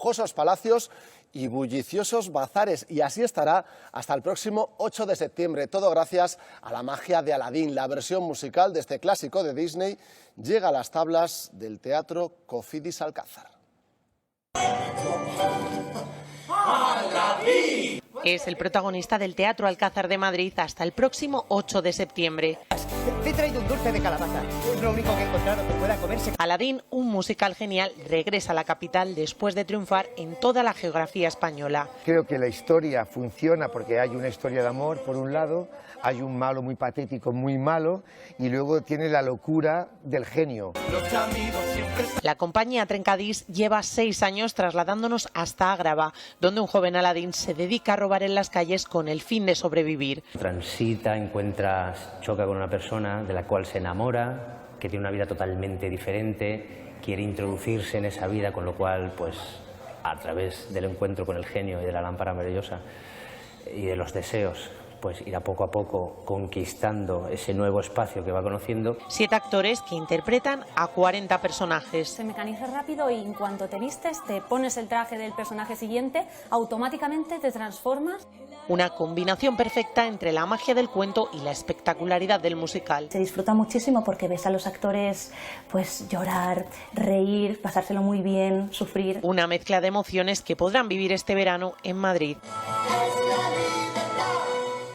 lujosos palacios y bulliciosos bazares. Y así estará hasta el próximo 8 de septiembre. Todo gracias a la magia de Aladín. La versión musical de este clásico de Disney llega a las tablas del Teatro Cofidis Alcázar. Es el protagonista del Teatro Alcázar de Madrid hasta el próximo 8 de septiembre. Te he traído un dulce de calabaza. Es lo único que he encontrado que pueda comerse. Aladín, un musical genial, regresa a la capital después de triunfar en toda la geografía española. Creo que la historia funciona porque hay una historia de amor, por un lado, hay un malo muy patético, muy malo, y luego tiene la locura del genio. La compañía Trencadís lleva 6 años trasladándonos hasta Ágrava, donde un joven Aladín se dedica a robar en las calles con el fin de sobrevivir. Transita, choca con una persona de la cual se enamora, que tiene una vida totalmente diferente, quiere introducirse en esa vida, con lo cual, pues, a través del encuentro con el genio y de la lámpara maravillosa y de los deseos, pues irá poco a poco conquistando ese nuevo espacio que va conociendo. 7 actores que interpretan a 40 personajes. Se mecaniza rápido y en cuanto te vistes, te pones el traje del personaje siguiente, automáticamente te transformas. Una combinación perfecta entre la magia del cuento y la espectacularidad del musical. Se disfruta muchísimo porque ves a los actores pues llorar, reír, pasárselo muy bien, sufrir. Una mezcla de emociones que podrán vivir este verano en Madrid.